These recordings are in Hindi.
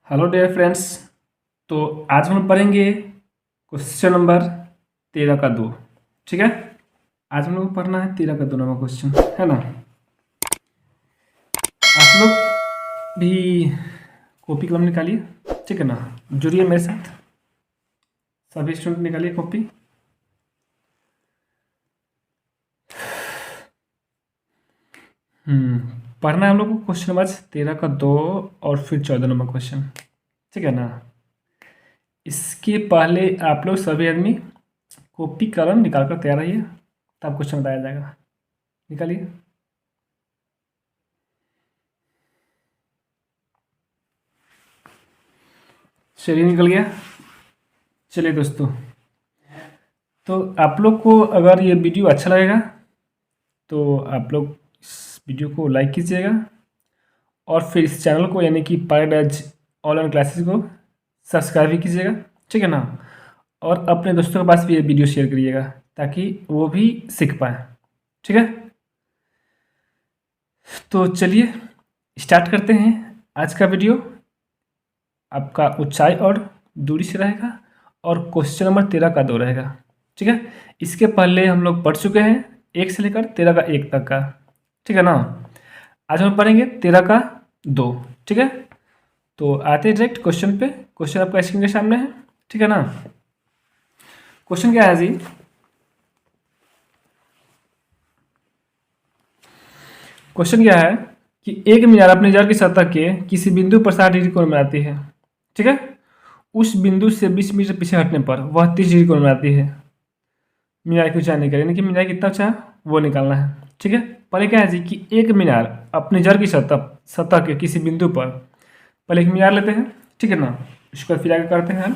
Hello dear friends. तो आज हम पढ़ेंगे क्वेश्चन नंबर 13 का 2। ठीक है, आज हम लोग पढ़ना है 13 का 2 नंबर क्वेश्चन, है ना। आप लोग भी कॉपी कलम निकालिए, ठीक है ना। जुड़िए मेरे साथ, सभी स्टूडेंट निकालिए कॉपी। पढ़ना है हम लोग को क्वेश्चन नंबर 13 का 2 और फिर 14 नंबर क्वेश्चन, ठीक है ना। इसके पहले आप लोग सभी आदमी कॉपी कलम निकाल कर तैयार रहिए, तब क्वेश्चन बताया जाएगा। निकालिए। चलिए, निकल गया। चलिए दोस्तों, तो आप लोग को अगर ये वीडियो अच्छा लगेगा तो आप लोग इस वीडियो को लाइक कीजिएगा और फिर इस चैनल को यानी कि पैराडाइज ऑनलाइन क्लासेस को सब्सक्राइब भी कीजिएगा, ठीक है ना। और अपने दोस्तों के पास भी ये वीडियो शेयर करिएगा ताकि वो भी सीख पाए, ठीक है। तो चलिए स्टार्ट करते हैं आज का वीडियो। आपका ऊंचाई और दूरी से रहेगा और क्वेश्चन नंबर 13 का 2 रहेगा, ठीक है। इसके पहले हम लोग पढ़ चुके हैं 1 से लेकर 13 का 1 तक का, ठीक है ना। आज हम पढ़ेंगे 13 का 2, ठीक है। तो आते हैं डायरेक्ट क्वेश्चन पे। क्वेश्चन आपका स्क्रीन के सामने है, ठीक है ना। क्वेश्चन क्या है जी? क्वेश्चन क्या है कि एक मीनार अपने जड़ की सतह के किसी बिंदु पर 60 डिग्री कोण बनाती है, ठीक है। उस बिंदु से 20 मीटर पीछे हटने पर वह 30 डिग्री कोण बनाती है। मीनार की ऊंचाई निकालिए, यानी कि मीनार कितना ऊंचा है वो निकालना है, ठीक है। पहले क्या है जी कि एक मीनार अपने जड़ की सतह सतह के किसी बिंदु पर, पहले एक मीनार लेते हैं, ठीक है ना। इसको फिर आगे करते हैं।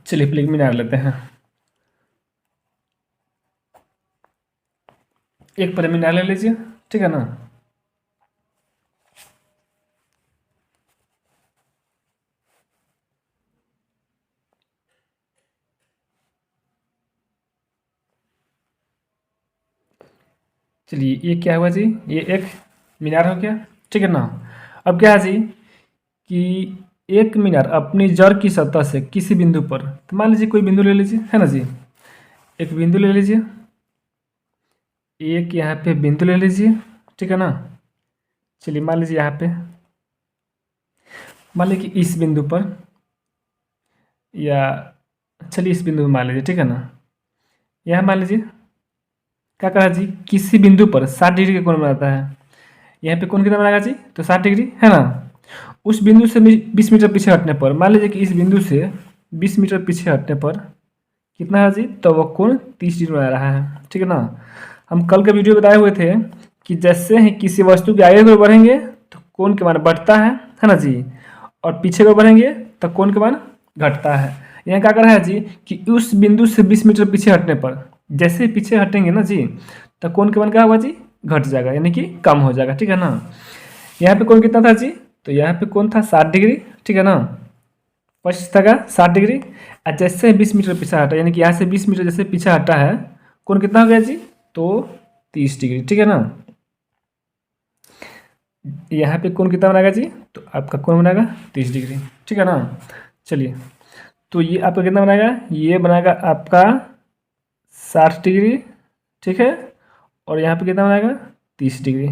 चलिए पहले एक मीनार लेते हैं, एक पहले मीनार ले लीजिए, ठीक है ना। चलिए ये क्या हुआ जी, ये एक मीनार हो गया, ठीक है ना। अब क्या है जी कि एक मीनार अपनी जड़ की सतह से किसी बिंदु पर, तो मान लीजिए कोई बिंदु ले लीजिए, है ना जी। एक बिंदु ले लीजिए, एक यहाँ पे बिंदु ले लीजिए, ठीक है ना। चलिए मान लीजिए यहाँ पे, मान लीजिए कि इस बिंदु पर, या चलिए इस बिंदु में मान लीजिए, ठीक है ना। यहाँ मान लीजिए क्या कहा जी, किसी बिंदु पर 60 डिग्री का कोण बनाता है। यहाँ पे कोण कितना बनाएगा जी, तो 60 डिग्री, है ना। उस बिंदु से 20 मीटर पीछे हटने पर, मान लीजिए कि इस बिंदु से 20 मीटर पीछे हटने पर कितना है जी, तो वह कोण 30 डिग्री बना रहा है, ठीक है ना। हम कल के वीडियो बताए हुए थे कि जैसे ही किसी वस्तु के आगे की ओर बढ़ेंगे तो कोण के मान बढ़ता है ना जी, और पीछे को बढ़ेंगे तो कोण के मान घटता है। यहाँ क्या कर रहा है जी कि उस बिंदु से 20 मीटर पीछे हटने पर, जैसे ही पीछे हटेंगे ना जी, तो कोण के मान क्या होगा जी, घट जाएगा, यानी कि कम हो जाएगा, ठीक है ना। यहाँ पे कोण कितना था जी, तो यहाँ पे कोण था 60 डिग्री, ठीक है ना। फर्स्ट था 60 डिग्री, और जैसे 20 मीटर पीछे हटा, यानी कि यहाँ से 20 मीटर जैसे पीछे हटा है, कोण कितना हो गया जी, तो 30 डिग्री, ठीक है ना। यहाँ पे कोण कितना बनेगा जी, तो आपका कोण बनेगा 30 डिग्री, ठीक है ना। चलिए, तो ये आपका कितना बनेगा, ये बनाएगा आपका 60 डिग्री, ठीक है। और यहाँ पे कितना बनेगा 30 डिग्री,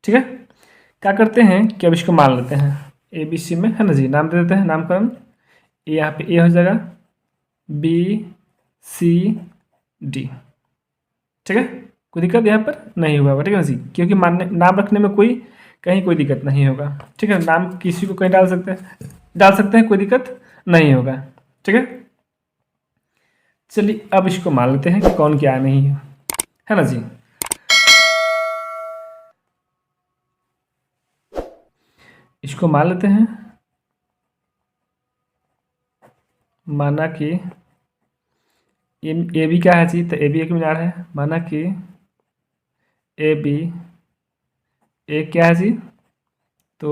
ठीक है। क्या करते हैं कि अब इसको मान लेते हैं ए बी सी में, है ना जी। नाम दे देते हैं, नामकरण। ए यहाँ पे ए हो जाएगा, बी सी डी, ठीक है। कोई दिक्कत यहाँ पर नहीं होगा, ठीक है ना जी, क्योंकि मानने नाम रखने में कहीं कोई दिक्कत नहीं होगा, ठीक है। नाम किसी को कहीं डाल सकते हैं, कोई दिक्कत नहीं होगा, ठीक है। चलिए अब इसको मान लेते हैं कि कौन क्या नहीं है ना जी। इसको मान लेते हैं, माना कि ए बी क्या है जी, तो ए बी एक मीनार है। माना कि ए बी एक क्या है जी, तो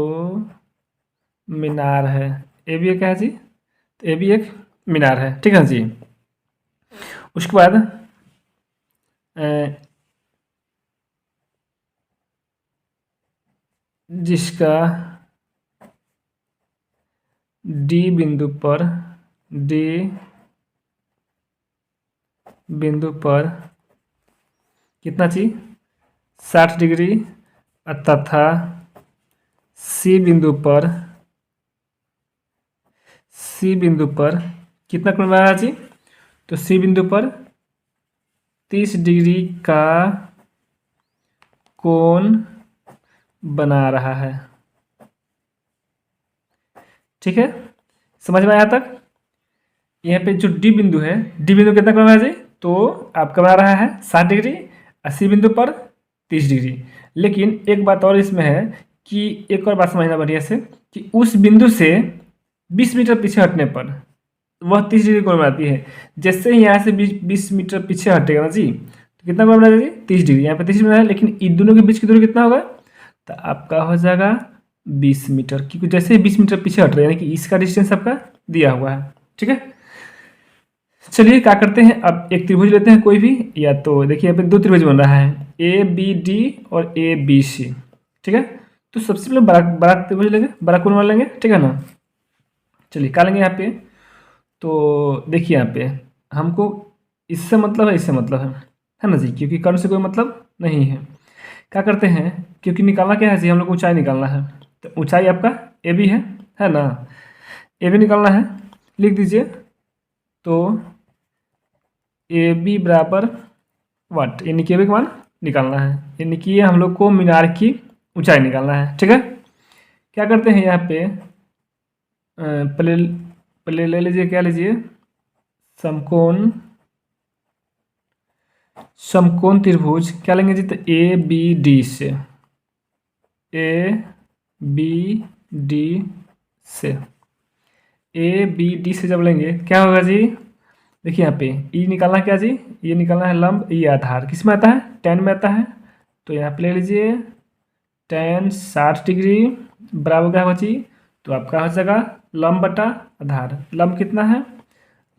मीनार है। ए बी एक क्या है जी, तो ए बी एक मीनार है, ठीक है जी। उसके बाद जिसका डी बिंदु पर कितना चाहिए 60 डिग्री तथा सी बिंदु पर कितना कोण बनाना चाहिए, तो सी बिंदु पर 30 डिग्री का कोण बना रहा है। ठीक है, समझ में आया तक। यहाँ पे जो डी बिंदु है, डी बिंदु कितना कोण बनाना चाहिए, तो आपका बना रहा है 60 डिग्री, सी बिंदु पर 30 डिग्री। लेकिन एक बात और इसमें है कि एक और बात समझना बढ़िया से, कि उस बिंदु से 20 मीटर पीछे हटने पर वह 30 डिग्री कोण बनाती है। जैसे ही यहाँ से 20 मीटर पीछे हटेगा ना जी, तो कितना कोण बना देगी 30 डिग्री। यहाँ पे 30 डिग्री है, लेकिन इन दोनों के बीच की दूरी कितना होगा, तो आपका हो जाएगा 20 मीटर, क्योंकि जैसे ही 20 मीटर पीछे हट रहे हैं, यानी कि इसका डिस्टेंस आपका दिया हुआ है। ठीक है, चलिए क्या करते हैं, अब एक त्रिभुज लेते हैं कोई भी, या तो देखिए यहाँ पे 2 त्रिभुज बन रहा है, ए बी डी और ए बी सी। ठीक है, तो सबसे पहले बड़ा त्रिभुज लेंगे, बड़ा कोण वाला लेंगे। ठीक है ना, चलिए क्या लेंगे यहाँ पे, तो देखिए यहाँ पे हमको इससे मतलब है, इससे मतलब है ना जी, क्योंकि कर्ण से कोई मतलब नहीं है। क्या करते हैं, क्योंकि निकालना क्या है जी, हम लोग को ऊंचाई निकालना है, तो ऊंचाई आपका ए बी है ना, ए बी निकालना है। लिख दीजिए, तो ए बी बराबर वाट, यानी कि ए बी का मान निकालना है, यानी कि ये हम लोग को मीनार की ऊंचाई निकालना है। ठीक है, क्या करते हैं यहाँ पे पहले ले लीजिए, क्या लीजिए, समकोण त्रिभुज क्या लेंगे जी, तो ए बी डी से, ए बी डी से, ए बी डी से जब लेंगे क्या होगा जी, देखिए यहाँ पे ई निकालना क्या जी, ये निकालना है लंब, ये आधार किस में आता है, tan में आता है। तो यहाँ पे ले लीजिए tan 60 डिग्री बराबर क्या होगा जी, तो आपका हो जाएगा लंब बटा आधार। लंब कितना है,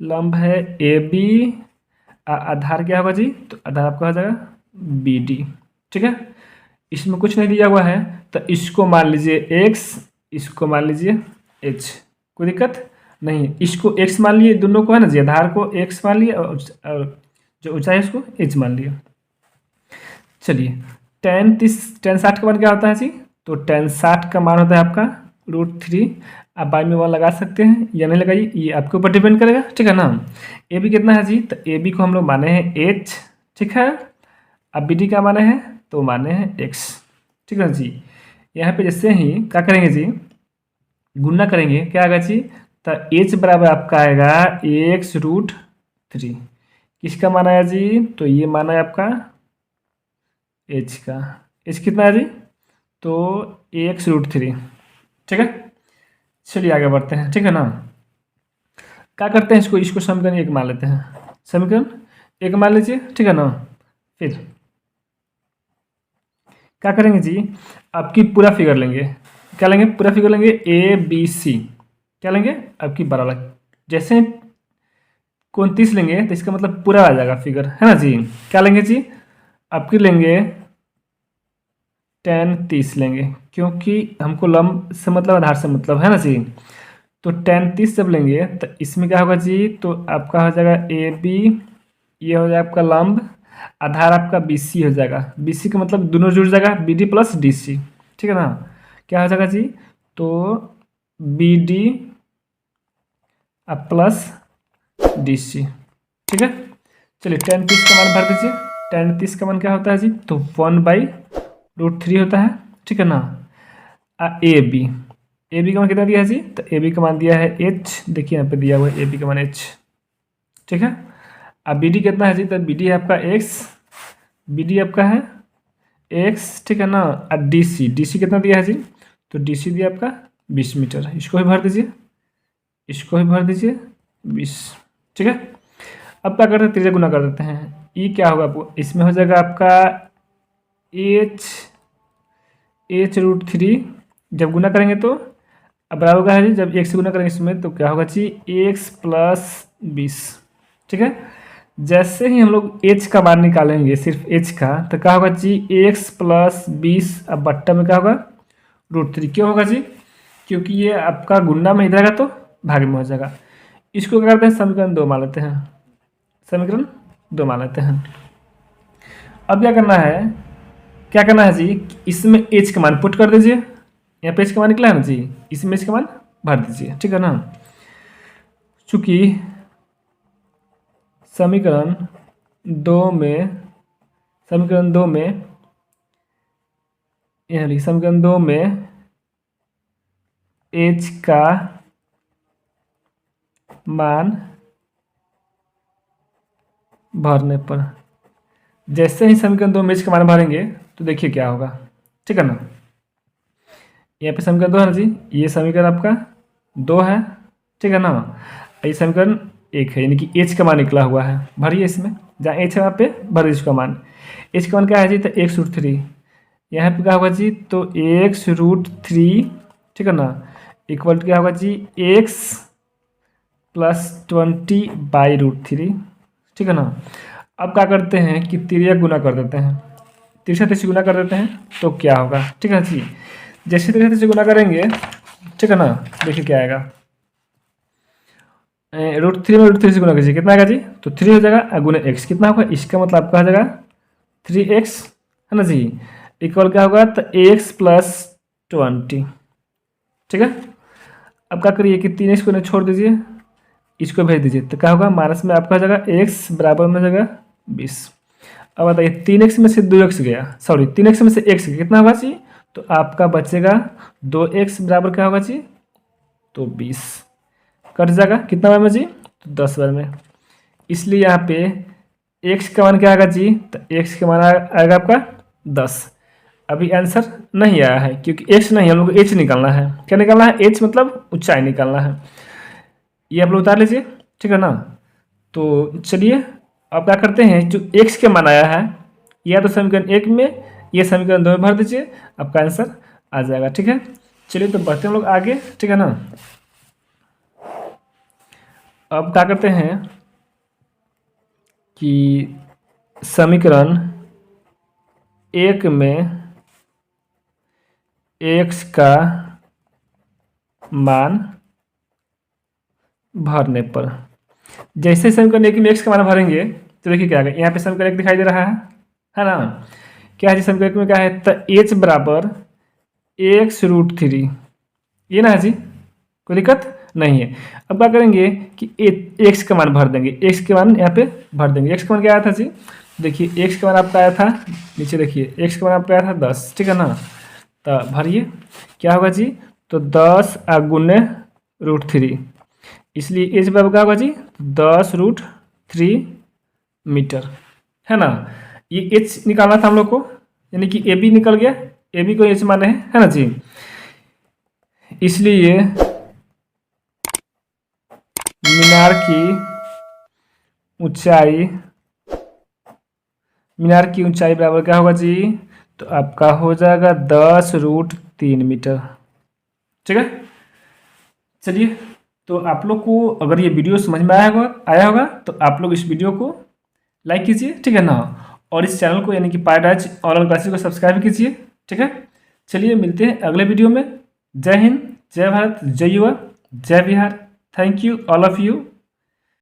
लंब है ए बी, आधार क्या होगा जी, तो आधार आपका हो जाएगा बी डी। ठीक है, इसमें कुछ नहीं दिया हुआ है, तो इसको मान लीजिए x, इसको मान लीजिए h, कोई दिक्कत नहीं। इसको x मान लिए, दोनों को है ना जी, आधार को x मान लिए और जो ऊंचाई है उसको h मान लिया। चलिए tan 60 का मान क्या होता है जी, तो tan 60 का मान होता है आपका √3। आप बाई में 1 लगा सकते हैं या नहीं लगाइए, ये आपके ऊपर डिपेंड करेगा। ठीक है ना, ए बी कितना है जी, तो ए बी को हम लोग माने हैं h। ठीक है, अब बी डी का माने हैं, तो माने हैं x। ठीक है जी, यहाँ पे जैसे ही क्या करेंगे जी, गुणा करेंगे, क्या आएगा जी, तो h बराबर आपका आएगा x√3। किसका माना है जी, तो ये माना है आपका h का, h कितना है जी, तो x√3। ठीक है, चलिए आगे बढ़ते हैं। ठीक है ना, क्या करते हैं, इसको समीकरण 1 मान लेते हैं, समीकरण 1 मान लीजिए। ठीक है ना, फिर क्या करेंगे जी, आपकी पूरा फिगर लेंगे, क्या लेंगे, पूरा फिगर लेंगे ए बी सी, क्या लेंगे आपकी बराबर, जैसे कोण 30 लेंगे तो इसका मतलब पूरा आ जाएगा फिगर, है ना जी। क्या लेंगे जी, आपकी लेंगे tan 30 लेंगे, क्योंकि हमको लंब से मतलब आधार से मतलब, है ना जी। तो tan 30 जब लेंगे तो इसमें क्या होगा जी, तो आपका हो जाएगा ए बी, ये हो जाएगा आपका लंब, आधार आपका बी सी हो जाएगा, बी सी का मतलब दोनों जुड़ जाएगा, B D plus D C. ठीक है ना, क्या हो जाएगा जी, तो B D plus D C. ठीक है, चलिए tan 30 का मान भर दीजिए। tan 30 का मान क्या होता है जी, तो 1/√3 होता है। ठीक है ना, ए बी का मान कितना दिया है जी, तो ए बी का मान दिया है h, देखिए यहाँ पे दिया हुआ है ए बी का मान h। ठीक है, अब बी डी कितना है जी, तो बी डी है आपका x, बी डी आपका है x। ठीक है ना, और डी सी कितना दिया है जी, तो डी सी दिया आपका 20 मीटर, इसको भी भर दीजिए, इसको भी भर दीजिए 20। ठीक है, अब क्या करते हैं, त्रिज्या गुना कर देते हैं। ई क्या होगा आपको, इसमें हो जाएगा आपका h√3, जब गुना करेंगे तो अब बराबर का है जी, जब 1 से गुना करेंगे इसमें तो क्या होगा जी, x + 20। ठीक है, जैसे ही हम लोग h का मान निकालेंगे, सिर्फ h का, तो क्या होगा जी, x + 20, अब बट्टा में क्या होगा √3। क्यों होगा जी, क्योंकि ये आपका गुणा में इधर आएगा तो भाग में हो जाएगा। इसको क्या करते हैं, समीकरण 2 मान लेते हैं, समीकरण 2 मान लेते हैं। अब क्या करना है, क्या करना है जी, इसमें एच का मान पुट कर दीजिए, यहाँ पे एच का मान निकला है ना जी, इसमें एच का मान भर दीजिए, ठीक है ना। चूंकि समीकरण 2 में यहाँ लिखिए, समीकरण 2 में एच का मान भरने पर, जैसे ही समीकरण 2 में एच का मान भरेंगे तो देखिए क्या होगा, ठीक है ना। यहाँ पे समीकरण 2 है ना जी, ये समीकरण आपका 2 है, ठीक है ना। ये समीकरण 1 है, यानी कि एच का मान निकला हुआ है, भरिए इसमें, जहाँ एच है वहाँ पे भर एच का मान। एच का मान क्या है जी, तो x√3, यहाँ पे क्या होगा जी, तो x√3, ठीक है ना, इक्वल टू क्या होगा जी, x + 20/√3, ठीक है ना। अब क्या करते हैं कि तिर्यक गुना कर देते हैं, तिरछा से गुना कर देते हैं तो क्या होगा, ठीक है जी। जैसे तिरछा से गुना करेंगे, ठीक है ना, देखिए क्या आएगा, √3 में √3 से गुना कीजिए, कितना आएगा जी, तो 3 हो जाएगा, गुना x कितना होगा, इसका मतलब आपका हो जाएगा 3x, है ना जी, इक्वल क्या होगा, तो x + 20, ठीक है। अब क्या करिए कि 3x को छोड़ दीजिए, इसको भेज दीजिए, तो क्या होगा, माइनस में आपका हो जाएगा x बराबर में हो जाएगा 20। अब बताइए 3x में से 2x गया, सॉरी 3x में से x गया, कितना होगा जी, तो आपका बचेगा 2x बराबर क्या होगा जी, तो 20 कट जाएगा, कितना बार में जी, तो 10 बार में। इसलिए यहाँ पे x का मान क्या आएगा जी, तो x का मान आएगा आपका 10। अभी आंसर नहीं आया है क्योंकि x नहीं है, हम लोग को h निकालना है। क्या निकालना है, h मतलब ऊंचाई निकालना है। ये आप लोग उतार लीजिए, ठीक है ना। तो चलिए अब क्या करते हैं, जो x के मान आया है, या तो समीकरण 1 में, ये समीकरण 2 में भर दीजिए, आपका आंसर आ जाएगा, ठीक है। चलिए तो बढ़ते हैं हम लोग आगे, ठीक है ना। अब क्या करते हैं कि समीकरण 1 में x का मान भरने पर, जैसे समीकरण 1 में x का मान भरेंगे तो देखिए क्या आएगा, यहाँ पे समीकरण 1 दिखाई दे रहा है ना, क्या है जी, समीकरण 1 में क्या है, तो h बराबर x√3, ये ना है जी, कोई दिक्कत नहीं है। अब क्या करेंगे कि x का मान भर देंगे, x के मान यहाँ पे भर देंगे। x का मान क्या आया था जी, देखिए x का मान आपका आया था, नीचे देखिए x का मान आपका आया था 10, ठीक है ना। तो भरिए, क्या होगा जी, तो 10 गुने √3, इसलिए h बराबर क्या होगा जी, 10√3 मीटर, है ना। ये h निकालना था हम लोग को, यानी कि ए बी निकल गया, ए बी को h माने है ना जी। इसलिए मीनार की ऊंचाई बराबर क्या होगा जी, तो आपका हो जाएगा 10√3 मीटर, ठीक है। चलिए तो आप लोग को अगर ये वीडियो समझ में आया होगा तो आप लोग इस वीडियो को लाइक कीजिए, ठीक है ना, और इस चैनल को यानी कि पाइडाज ऑनलाइन क्लासेस को सब्सक्राइब कीजिए, ठीक है। चलिए मिलते हैं अगले वीडियो में। जय हिंद, जय भारत, जय युवा, जय Bihar. Thank you all of you.